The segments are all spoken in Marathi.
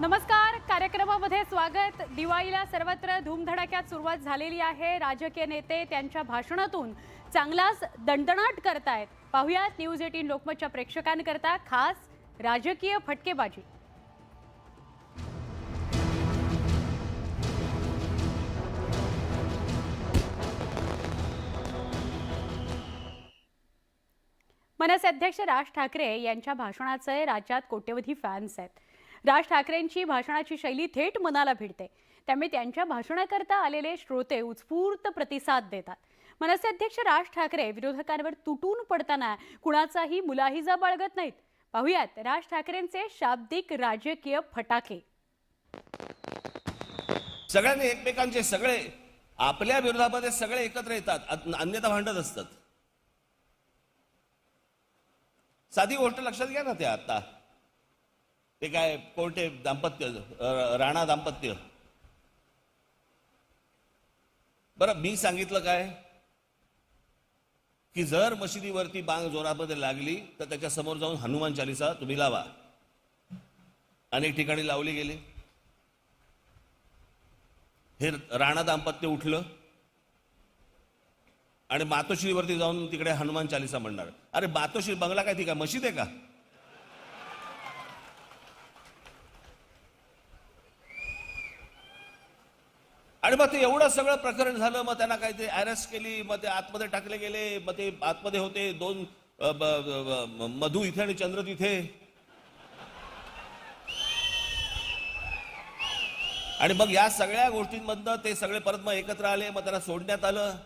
नमस्कार, कार्यक्रमामध्ये स्वागत। दिवाळीला सर्वत्र धूमधडाक्यात सुरुवात झालेली आहे। राजकीय नेते त्यांच्या भाषणातून चांगलाच दणदणाट करतायत। पाहुयात न्यूज 18 लोकमतच्या प्रेक्षकांकरता खास राजकीय फटकेबाजी। मनसे अध्यक्ष राज ठाकरे यांच्या भाषणाचे राज्यात कोट्यवधी फॅन्स आहेत। राज ठाकरेंची भाषणाची शैली थेट मनाला भिडते, त्यामुळे त्यांच्या भाषणाकरता आलेले श्रोते उत्स्फूर्त प्रतिसाद देतात। मनसे अध्यक्ष राज ठाकरे विरोधकांवर तुटून पडताना कुणाचाही मुलाहिजा बाळगत नाहीत। पाहुयात राज ठाकरेंचे शाब्दिक राजकीय फटाके। सगळ्यांनी एकमेकांचे सगळे आपल्या विरोधामध्ये सगळे एकत्र येतात, अन्यथा भांडत असतात। साधी गोष्ट लक्षात घ्या ना, ते आता ते काय कोणते दाम्पत्य, राणा दाम्पत्य। बरं, मी सांगितलं काय की जर मशिदीवरती बांग जोरामध्ये लागली तर त्याच्या समोर जाऊन हनुमान चालीसा तुम्ही लावा। अनेक ठिकाणी लावली गेली। हे राणा दाम्पत्य उठलं आणि मातोश्रीवरती जाऊन तिकडे हनुमान चालीसा म्हणणार। अरे मातोश्री बंगला काय, ती काय मशीद आहे का? आणि मग ते एवढं सगळं प्रकरण झालं, मग त्यांना काय ते अरेस्ट केली, मग ते आतमध्ये टाकले गेले, मग ते आतमध्ये होते दोन मधू इथे आणि चंद्र तिथे। आणि मग या सगळ्या गोष्टींमधनं ते सगळे परत मग एकत्र आले, मग त्यांना सोडण्यात आलं।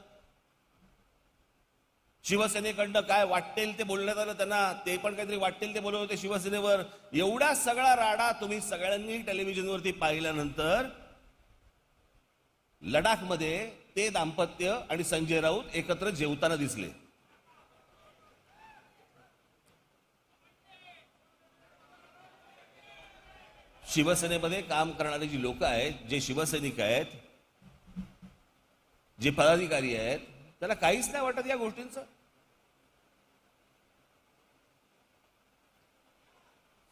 शिवसेनेकडनं काय वाटेल ते बोलण्यात आलं त्यांना, ते पण काहीतरी वाटेल ते बोलत होते शिवसेनेवर। एवढा सगळा राडा तुम्ही सगळ्यांनी टेलिव्हिजनवरती पाहिल्यानंतर लडाखमध्ये ते दाम्पत्य आणि संजय राऊत एकत्र जेवताना दिसले। शिवसेनेमध्ये काम करणारे जी लोक आहेत, जे शिवसैनिक आहेत, जे पदाधिकारी आहेत, त्याला काहीच नाही वाटत या गोष्टींचं,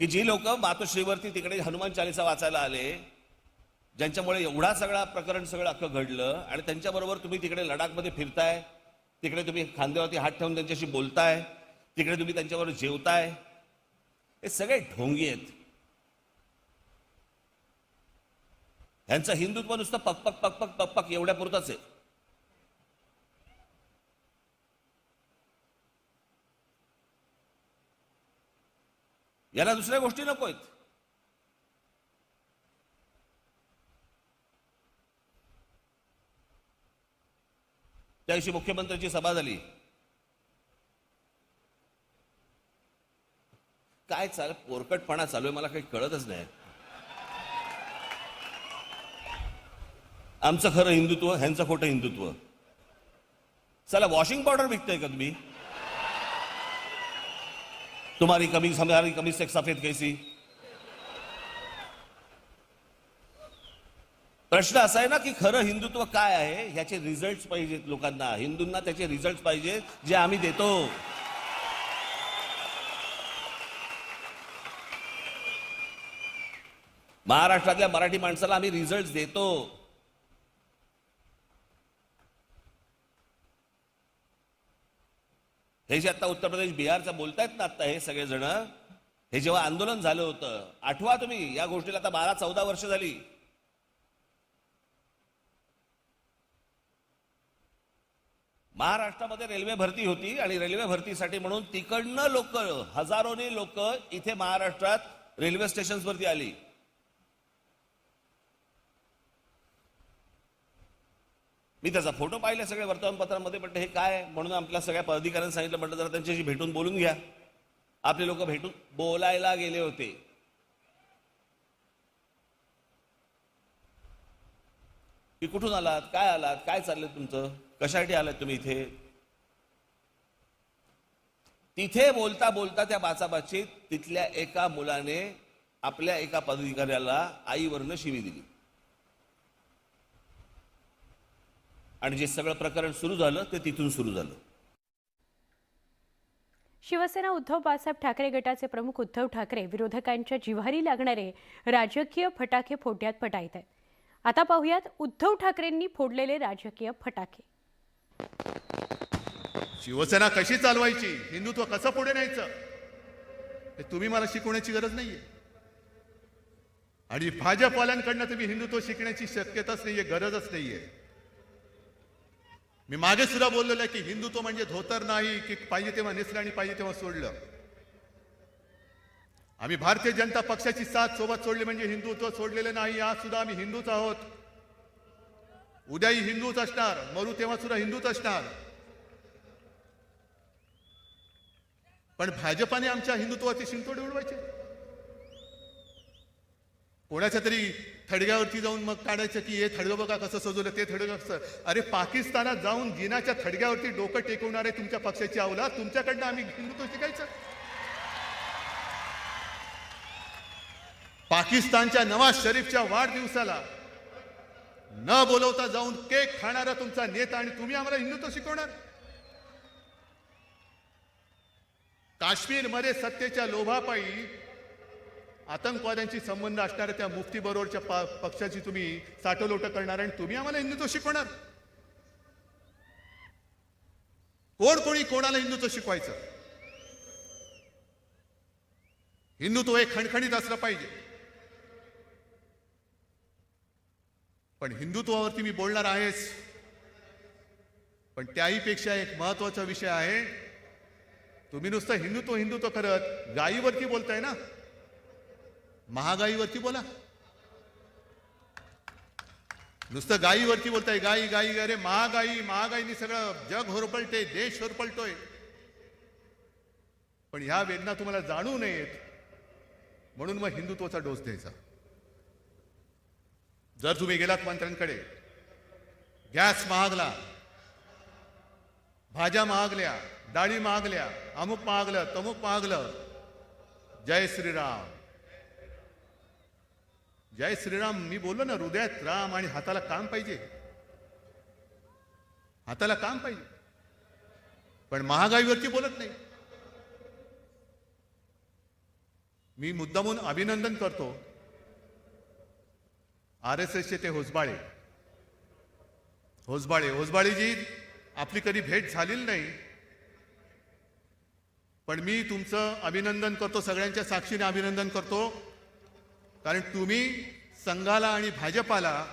की जी लोक मातोश्रीवरती तिकडे हनुमान चालीसा वाचायला आले, ज्यांच्यामुळे एवढा सगळा प्रकरण सगळं अख्खं घडलं, आणि त्यांच्याबरोबर तुम्ही तिकडे लडाखमध्ये फिरताय, तिकडे तुम्ही खांद्यावरती हात ठेवून त्यांच्याशी बोलताय, तिकडे तुम्ही त्यांच्याबरोबर जेवताय, हे सगळे ढोंगी आहेत। ह्यांचं हिंदुत्व नुसतं पकपक पकपक पकपक एवढ्या पुरतच आहे। याला दुसऱ्या गोष्टी नको आहेत। त्या दिवशी मुख्यमंत्र्यांची सभा झाली, काय पोरकटपणा चालू आहे मला काही कळतच नाही। आमचं खरं हिंदुत्व, ह्यांचं खोटं हिंदुत्व। चला, वॉशिंग पावडर विकताय का तुम्ही? तुम्हारी कमीज हमारी कमीज से सफेद कैसी? प्रश्न असा आहे ना की खरं हिंदुत्व काय आहे, ह्याचे रिझल्ट्स पाहिजेत लोकांना, हिंदूंना त्याचे रिझल्ट्स पाहिजेत, जे आम्ही देतो। महाराष्ट्रातल्या मराठी माणसाला आम्ही रिझल्ट्स देतो। हे जे आता उत्तर प्रदेश बिहारचं बोलतायत ना आता हे सगळे जण, हे जेव्हा आंदोलन झालं होतं, आठवा तुम्ही या गोष्टीला, आता 12-14 वर्ष झाली। महाराष्ट्रामध्ये रेल्वे भरती होती आणि रेल्वे भरतीसाठी म्हणून तिकडनं लोक, हजारोनी लोक इथे महाराष्ट्रात रेल्वे स्टेशन्सवरती आली। मी त्याचा फोटो पाहिले सगळे वर्तमानपत्रांमध्ये, म्हटलं हे काय, म्हणून आपल्या सगळ्या पदाधिकाऱ्यांनी सांगितलं, म्हटलं जरा त्यांच्याशी भेटून बोलून घ्या। आपले लोक भेटून बोलायला गेले होते की कुठून आलात, काय आलात, काय चाललंय तुमचं, कशासाठी आलात तुम्ही इथे। तिथे बोलता बोलता त्या बाचाबाचीत तिथल्या एका मुलाने आपल्या एका पदाधिकाऱ्याला आईवरनं शिवी दिली, आणि जे सगळं प्रकरण सुरू झालं ते तिथून सुरू झालं। शिवसेना उद्धव बाळासाहेब ठाकरे गटाचे प्रमुख उद्धव ठाकरे विरोधकांच्या जिव्हारी लागणारे राजकीय फटाके फोडण्यात पटाईत आहेत. आता पाहूयात उद्धव ठाकरेंनी फोडलेले राजकीय फटाके. शिवसेना कशी चालवायची, हिंदुत्व कसं पुढे न्यायचं, हे तुम्ही मला शिकवण्याची गरज नाहीये. आणि भाजपवाल्यांकडनं तुम्ही हिंदुत्व शिकण्याची शक्यताच नाहीये, गरजच नाहीये. मी मागे सुद्धा बोललेलं आहे की हिंदुत्व म्हणजे धोतर नाही की पाहिजे तेव्हा नेसलं आणि पाहिजे तेव्हा सोडलं. आम्ही भारतीय जनता पक्षाची साथ सोबत सोडली म्हणजे हिंदुत्व सोडलेलं नाही. आज सुद्धा आम्ही हिंदूच आहोत, उद्याही हिंदूच असणार, मरू तेव्हा सुद्धा हिंदूच असणार. पण भाजपाने आमच्या हिंदुत्वाचे शिंतोडे उडवायचे. कोणाच्या तरी थडग्यावरती जाऊन मग काढायचं की हे थडगं बघा कसं सजवलं, ते थडगं कसं. अरे पाकिस्तानात जाऊन जिनाच्या थडग्यावरती डोकं टेकवणारे तुमच्या पक्षाची अवलाद, तुमच्याकडनं आम्ही हिंदुत्व शिकायचं. पाकिस्तानच्या नवाज शरीफच्या वाढदिवसाला न बोलवता जाऊन केक खाणारा तुमचा नेता आणि तुम्ही आम्हाला हिंदुत्व शिकवणार. काश्मीरमध्ये सत्तेच्या लोभापायी आतंकवाद्यांशी संबंध असणाऱ्या त्या मुफ्ती बरोबरच्या पक्षाची तुम्ही साठवलोट करणार आणि तुम्ही आम्हाला हिंदुत्व शिकवणार. कोणी कोणाला हिंदुत्व शिकवायचं. हिंदुत्व हे खणखणीत असलं पाहिजे. पण हिंदुत्वावरती मी बोलणार आहेच, पण त्याहीपेक्षा एक महत्वाचा विषय आहे. तुम्ही नुसतं हिंदुत्व हिंदुत्व करत गायीवरती बोलताय ना, महागाईवरती बोला. नुसतं गायीवरती बोलताय, गाई गाई. अरे महागाईनी सगळं जग होरपळते, देश होरपळतोय. पण ह्या वेदना तुम्हाला जाणू नयेत म्हणून मग हिंदुत्वाचा डोस द्यायचा. जर तुम्ही गेलात मंत्र्यांकडे, गॅस महागला, भाज्या महागल्या, डाळी महागल्या, अमुक महागलं, तमुक महागलं, जय श्रीराम जय श्रीराम. मी बोललो ना, हृदयात राम आणि हाताला काम पाहिजे, हाताला काम पाहिजे. पण महागाईवरती बोलत नाही. मी मुद्दामून अभिनंदन करतो RSSचे ते होसबाळेजी, आपली कधी भेट झालेली नाही, पण मी तुमचं अभिनंदन करतो, सगळ्यांच्या साक्षीने अभिनंदन करतो. कारण तुम्ही संघाला आणि भाजपाला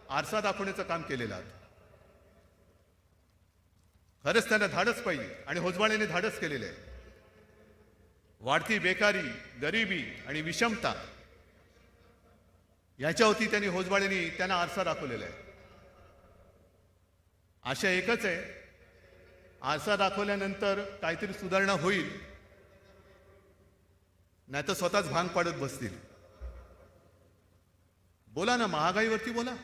आरसा दाखवण्याचं काम केलेलं आहे. खरंच त्यांना धाडस पाहिजे आणि होसबाळेने धाडस केलेलं आहे. वाढती बेकारी, गरिबी आणि विषमता याच्यावरती त्यांना आरसा दाखवलेला आहे. आशा एकच आहे, आरसा दाखवल्यानंतर काहीतरी सुधारणा होईल, नाहीतर स्वतःच भांग पाडत बसतील. बोला ना, महागाईवरती बोला,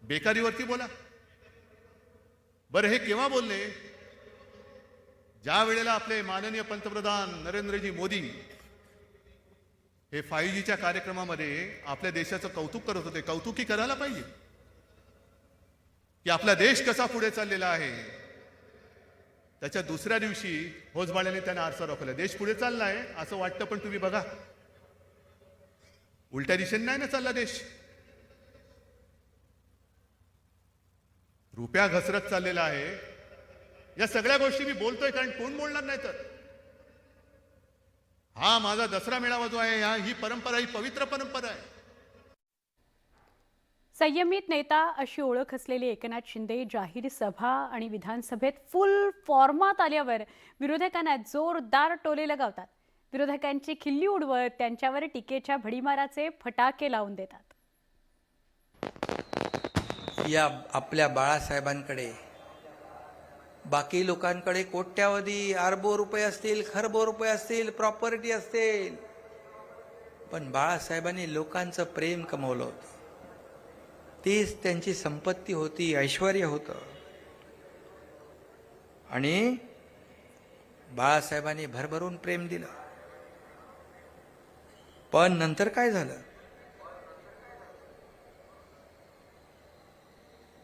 बेकारीवरती बोला. बरं, हे केव्हा बोलले? ज्या वेळेला आपले माननीय पंतप्रधान नरेंद्रजी मोदी हे 5Gच्या कार्यक्रमामध्ये आपल्या देशाचं कौतुक करत होते. कौतुकी करायला पाहिजे की आपला देश कसा पुढे चाललेला आहे. त्याच्या दुसऱ्या दिवशी होसबाळेने त्यांना आरसा दाखवला. देश पुढे चाललाय असं वाटतं, पण तुम्ही बघा, उलट्या दिशेने नाही ना चालला देश. रुपया घसरत चाललेला आहे. या सगळ्या गोष्टी मी बोलतोय कारण कोण बोलणार नाही. तर हा माझा दसरा मेळावा जो आहे, ही परंपरा, ही पवित्र परंपरा आहे. संयमित नेता अशी ओळख असलेले एकनाथ शिंदे जाहीर सभा आणि विधानसभेत फुल फॉर्मात आल्यावर विरोधकांना जोरदार टोले लगावतात. विरोधकांची खिल्ली उडवत त्यांच्यावर टीकेच्या भडीमाराचे फटाके लावून देतात. या आपल्या बाळासाहेबांकडे, बाकी लोकांकडे कोट्यावधी अरबो रुपये असतील, खरबो रुपये असतील, प्रॉपर्टी असतील, पण बाळासाहेबांनी लोकांचं प्रेम कमवलं होतं. तीच त्यांची संपत्ती होती, ऐश्वर्य होतं. आणि बाळासाहेबांनी भरभरून प्रेम दिलं. पण नंतर काय झालं?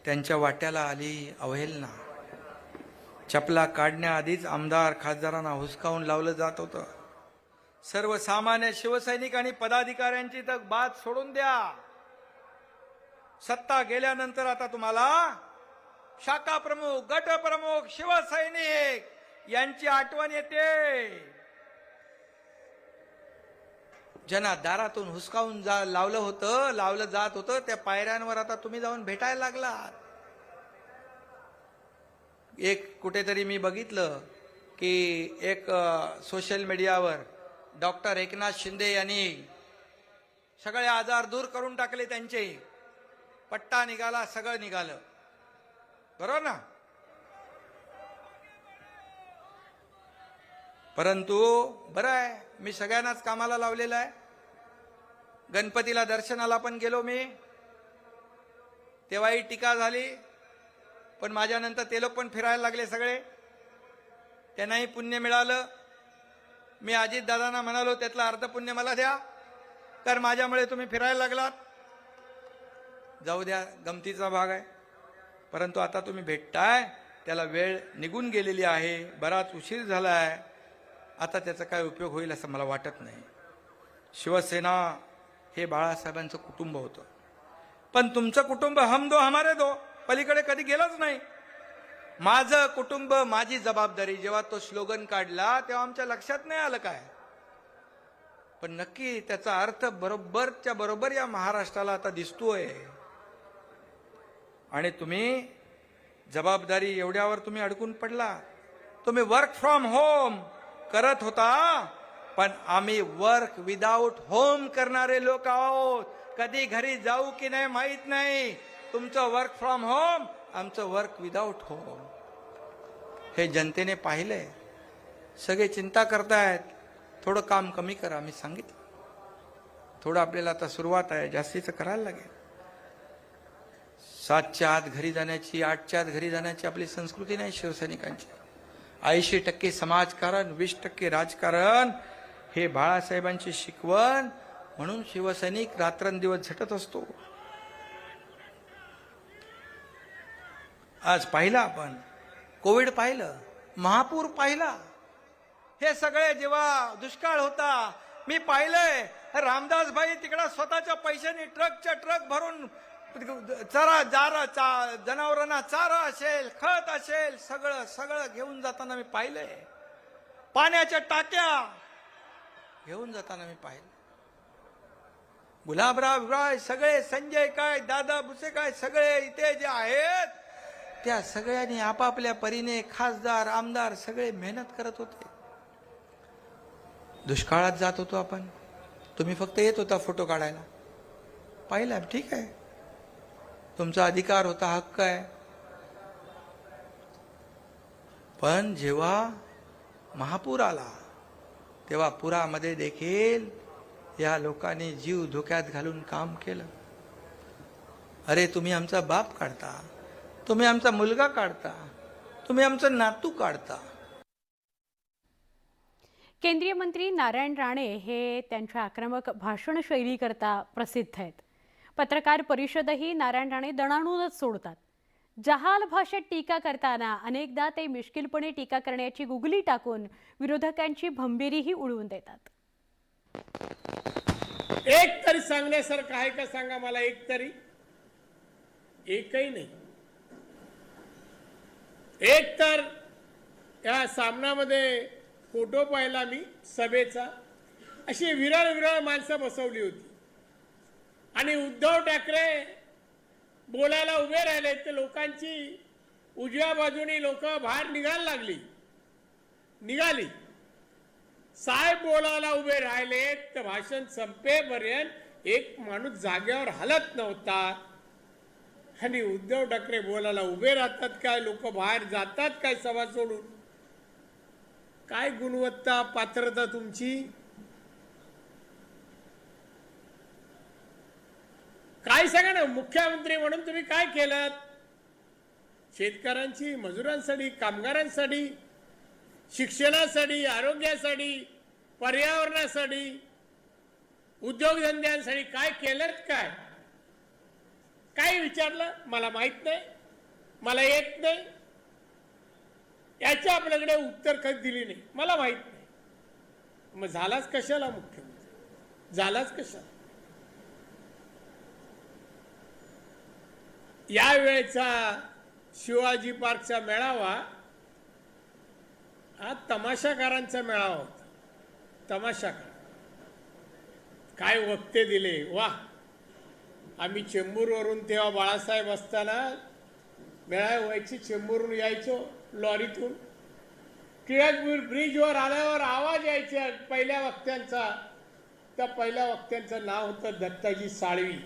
त्यांच्या वाट्याला आली अवहेलना. चपला काढण्याआधीच आमदार खासदारांना हुसकावून लावलं जात होतं. सर्वसामान्य शिवसैनिक आणि पदाधिकाऱ्यांची तर बात सोडून द्या. सत्ता गेल्यानंतर आता तुम्हाला शाखा प्रमुख, गट प्रमुख, शिवसैनिक यांची आठवण येते. ज्यांना दारातून हुसकावून लावलं जात होतं त्या पायऱ्यांवर आता तुम्ही जाऊन भेटायला लागलात. एक कुठेतरी मी बघितलं की एक सोशल मीडियावर डॉक्टर एकनाथ शिंदे यांनी सगळे आजार दूर करून टाकले. त्यांचे पट्टा निघाला, सगळं निघालं. बरोबर ना? परंतु बरं आहे, मी सगळ्यांनाच कामाला लावलेलं आहे. गणपतीला दर्शनाला पण गेलो मी, तेव्हाही टीका झाली. पण माझ्यानंतर ते लोक पण फिरायला लागले सगळे, त्यांनाही पुण्य मिळालं. मी अजित दादांना म्हणालो त्यातलं अर्ध पुण्य मला द्या, कारण माझ्यामुळे तुम्ही फिरायला लागलात. जाऊ द्या, गमतीचा भाग आहे. परंतु आता तुम्ही भेटताय, त्याला वेळ निघून गेलेली आहे, बराच उशीर झाला आहे. आता त्याचा काय उपयोग होईल असं मला वाटत नाही. शिवसेना हे बाळासाहेबांचं कुटुंब होतं, पण तुमचं कुटुंब हम दो हमारे दो पलीकडे कधी गेलंच नाही. माझं कुटुंब माझी जबाबदारी, जेव्हा तो स्लोगन काढला तेव्हा आमच्या लक्षात नाही आलं काय. पण नक्की त्याचा अर्थ बरोबरच्या बरोबर या महाराष्ट्राला आता दिसतोय. आणि तुम्ही जबाबदारी एवढ्यावर तुम्ही अडकून पडला. तुम्ही वर्क फ्रॉम होम करत होता, पण आम्ही वर्क विदाउट होम करणारे लोक आहोत. कधी घरी जाऊ की नाही माहित नाही. तुमचं वर्क फ्रॉम होम, आमचं वर्क विदाउट होम. हे जनतेने पाहिलंय. सगळे चिंता करतायत, थोडं काम कमी करा. मी सांगितलं थोडं आपल्याला आता सुरुवात आहे, जास्तीचं करायला लागेल. 7च्या आत घरी जाण्याची, 8च्या आत घरी जाण्याची आपली संस्कृती नाही शिवसैनिकांची. 80% समाजकारण, 20% राजकारण, हे बाळासाहेबांची शिकवण. म्हणून शिवसैनिक रात्रंदिवस झटत असतो. आज पाहिलं आपण, कोविड पाहिलं, महापूर पाहिला. हे सगळे जेव्हा दुष्काळ होता, मी पाहिलंय रामदास भाई तिकडे स्वतःच्या पैशाने ट्रकच्या ट्रक भरून जनावरांना चारा असेल, खत असेल, सगळं सगळं घेऊन जाताना मी पाहिलंय. पाण्याच्या टाक्या घेऊन जाताना मी पाहिलं. गुलाबराव राय सगळे, संजय काय, दादा भुसे काय, सगळे इथे जे आहेत त्या सगळ्यांनी आपापल्या परीने, खासदार, आमदार सगळे मेहनत करत होते. दुष्काळात जात होतो आपण, तुम्ही फक्त येत होता फोटो काढायला. पाहिलं, ठीक आहे, तुमचा अधिकार होता, हक्क आहे. पण जेव्हा महापूर आला तेव्हा पुरामध्ये देखील या लोकांनी जीव धोक्यात घालून काम केलं. अरे तुम्ही आमचा बाप काढता, तुम्ही आमचा मुलगा काढता, तुम्ही आमचं नातू काढता. केंद्रीय मंत्री नारायण राणे हे त्यांच्या आक्रमक भाषण शैलीकरता प्रसिद्ध आहेत. पत्रकार परिषदही नारायण राणे दणाणूनच सोडतात. जहाल भाषेत टीका करताना अनेकदा ते मिश्किलपणे टीका करण्याची गुगली टाकून विरोधकांची भंबीरीही उडवून देतात. एक तरी सांगण्यासारखं आहे का सांगा मला, एक तरी? एकही नाही. एक तर या सामनामध्ये फोटो पाहिला मी सभेचा, अशी विरळ विरळ माणसं बसवली होती आणि उद्धव ठाकरे बोलायला उभे राहिले तर लोकांची उजव्या बाजूनी लोक बाहेर निघाली. साहेब बोलायला उभे राहिले तर भाषण संपेपर्यंत एक माणूस जागेवर हलत नव्हता. आणि उद्धव ठाकरे बोलायला उभे राहतात काय, लोक बाहेर जातात काय सभा सोडून? काय गुणवत्ता, पात्रता तुमची? काय सांगा ना, मुख्यमंत्री म्हणून तुम्ही काय केलं? शेतकऱ्यांची, मजुरांसाठी, कामगारांसाठी, शिक्षणासाठी, आरोग्यासाठी, पर्यावरणासाठी, उद्योगधंद्यांसाठी काय केलं? काय विचारलं? मला माहित नाही, मला येत नाही. याची आपल्याकडे उत्तर कधी दिली नाही. मला माहित नाही, मग झालाच कशाला मुख्यमंत्री, झालाच कशाला. या वेळेचा शिवाजी पार्कचा मेळावा हा तमाशाकारांचा मेळावा होता. तमाशाकार काय वक्ते दिले, वा. आम्ही चेंबूरवरून तेव्हा बाळासाहेब असताना मेळावे व्हायची, चेंबूरवरून यायचो लॉरीतून, टिळक ब्रिजवर आल्यावर आवाज यायचा पहिल्या वक्त्यांचा. त्या पहिल्या वक्त्यांचं नाव होतं दत्ताजी साळवी.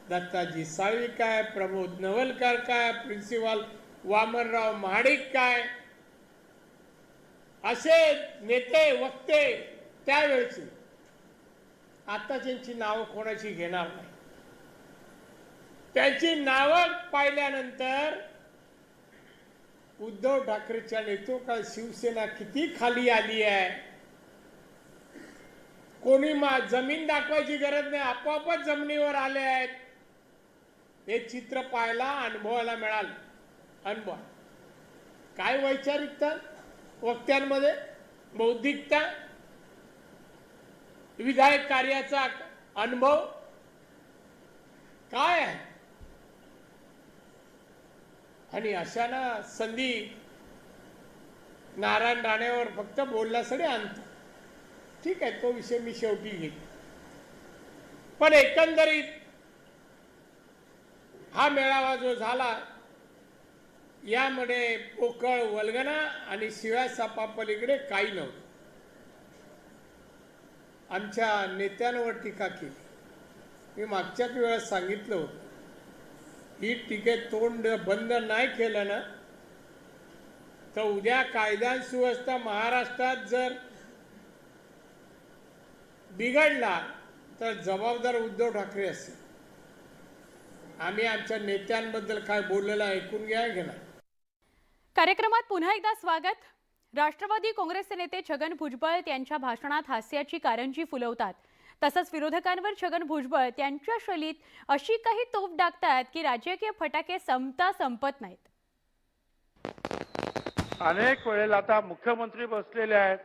दत्ताजी साळवी काय, प्रमोद नवलकर काय, प्रिन्सिपल वामनराव महाडिक काय, असे नेते वक्ते त्यावेळेचे. आता त्यांची नावं कोणाची घेणार नाही. त्यांची नावं पाहिल्यानंतर उद्धव ठाकरेच्या नेतृत्वात शिवसेना किती खाली आली आहे. कोणी जमीन दाखवायची गरज नाही, आपोआपच जमिनीवर आले आहेत. हे चित्र पाहायला अनुभवायला मिळालं. अनुभव काय वैचारिकता वक्त्यांमध्ये, बौद्धिकता, विधायक कार्याचा अनुभव काय आहे. आणि अशाना संधी नारायण राणेवर फक्त बोलण्यासाठी आणतो. ठीक आहे, तो विषय मी शेवटी घेईन. पण एकंदरीत हा मेळावा जो झाला यामध्ये पोकळ वल्गना आणि शिव्या सापापलीकडे काही नव्हतं. आमच्या नेत्यांवर टीका केली. मी मागच्याच वेळेस सांगितलं होतं, ही टीकेत तोंड बंद नाही केलं ना तर उद्या कायदा आणि सुव्यवस्था महाराष्ट्रात जर बिघडला तर जबाबदार उद्धव ठाकरे असेल. आम्ही आमच्या नेत्यांबद्दल काय बोललेलं ऐकून घेणार. कार्यक्रमात पुन्हा एकदा स्वागत. राष्ट्रवादी काँग्रेसचे नेते छगन भुजबळ यांच्या भाषणात हास्याची कारंजी फुलवतात. तसंच विरोधकांवर छगन भुजबळ त्यांच्या शैलीत अशी काही तोफ डागतात की राजकीय फटाके संपत नाहीत. अनेक वेळेला आता मुख्यमंत्री बसलेले आहेत,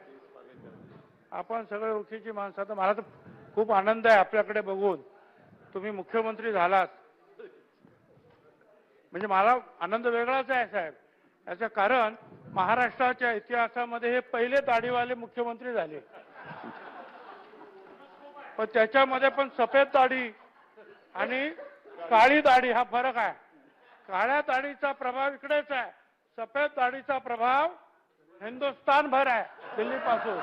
आपण सगळे ओळखीची माणसं. आता मला तर खूप आनंद आहे आपल्याकडे बघून. तुम्ही मुख्यमंत्री झालात म्हणजे मला आनंद वेगळाच आहे साहेब. याचं कारण महाराष्ट्राच्या इतिहासामध्ये हे पहिले दाढीवाले मुख्यमंत्री झाले. पण त्याच्यामध्ये पण सफेद दाढी आणि काळी दाढी हा फरक आहे. काळ्या दाढीचा प्रभाव इकडेच आहे, सफेद दाढीचा प्रभाव हिंदुस्थानभर आहे, दिल्लीपासून.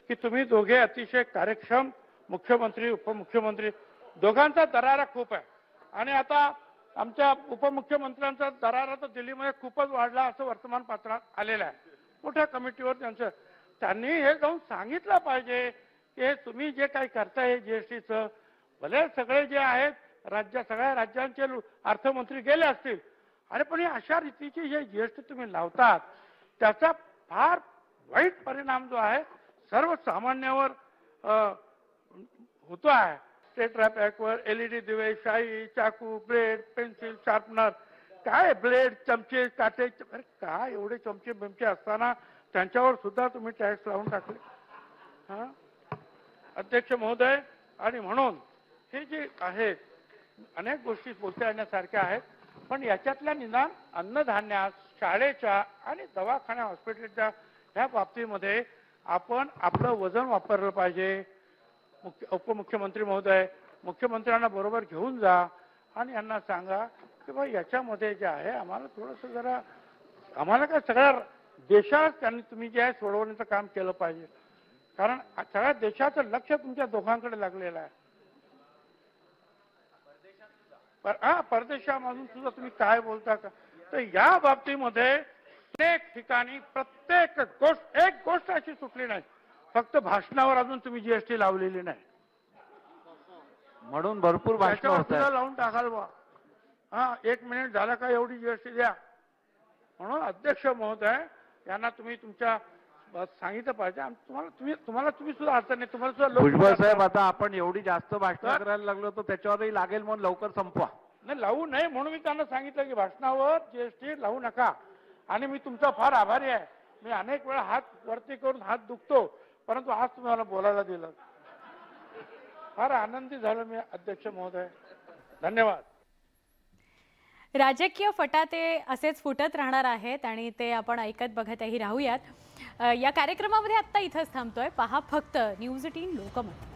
की तुम्ही दोघे अतिशय कार्यक्षम मुख्यमंत्री उपमुख्यमंत्री, दोघांचा दरारा खूप आहे. आणि आता आमच्या उपमुख्यमंत्र्यांचा दरारा तर दिल्लीमध्ये खूपच वाढला असं वर्तमानपत्रात आलेलं आहे. मोठ्या कमिटीवर त्यांनी हे जाऊन सांगितलं पाहिजे की हे तुम्ही जे काही करताय जीएसटीचं, भले सगळे जे आहेत सगळ्या राज्यांचे अर्थमंत्री गेले असतील, आणि पण अशा रीतीची जे जीएसटी तुम्ही लावतात त्याचा फार वाईट परिणाम जो आहे सर्वसामान्यावर होतो आहे. स्टेट रॅप ॲक्टवर एलईडी दिवे, शाई, चाकू, ब्लेड, पेन्सिल, शार्पनर, काय ब्लेड, चमचे, काटे, अरे काय एवढे चमचे बिमचे असताना त्यांच्यावर सुद्धा तुम्ही टॅक्स लावून टाकले. हा अध्यक्ष महोदय, आणि म्हणून हे जे आहेत अनेक गोष्टी बोलता येण्यासारख्या आहेत, पण याच्यातल्या निदान अन्नधान्यात, शाळेच्या आणि दवाखान्या हॉस्पिटलच्या ह्या बाबतीमध्ये आपण आपलं वजन वापरलं पाहिजे. उपमुख्यमंत्री महोदय, मुख्यमंत्र्यांना बरोबर घेऊन जा आणि यांना सांगा की भाई याच्यामध्ये जे आहे आम्हाला थोडंसं जरा, आम्हाला काय सगळ्या देशात त्यांनी तुम्ही जे आहे सोडवण्याचं काम केलं पाहिजे. कारण सगळ्या देशाचं लक्ष तुमच्या दोघांकडे लागलेलं आहे. परदेशामधून सुद्धा तुम्ही काय बोलता का, तर या बाबतीमध्ये अनेक ठिकाणी प्रत्येक एक गोष्ट अशी सुटली नाही, फक्त भाषणावर अजून तुम्ही जीएसटी लावलेली नाही, म्हणून भरपूर भाषण होतात. लावून टाकाल बा. हा 1 मिनिट झाला का एवढी जीएसटी द्या. म्हणून अध्यक्ष महोदय यांना तुम्ही तुमच्या सांगितलं पाहिजे. तुम्हाला सुद्धा अडचण नाही, तुम्हाला सुद्धा भुजबळ साहेब, आता आपण एवढी जास्त भाषण करायला लागलो तर त्याच्यावरही लागेल म्हणून लवकर संपवा. नाही लावू नये म्हणून मी त्यांना सांगितलं की भाषणावर जीएसटी लावू नका. आणि मी तुमचा फार आभारी आहे. मी अनेक वेळा हात वरती करून हात दुखतो, परंतु आज तुम्ही मला बोलायला दिलं. फार आनंदी झालो मी अध्यक्ष महोदय. धन्यवाद. राजकीय फटाते असेच फुटत राहणार आहेत आणि ते आपण ऐकत बघतही राहूयात. या कार्यक्रमामध्ये आत्ता इथंच थांबतोय. पहा फक्त न्यूज 18 लोकमत.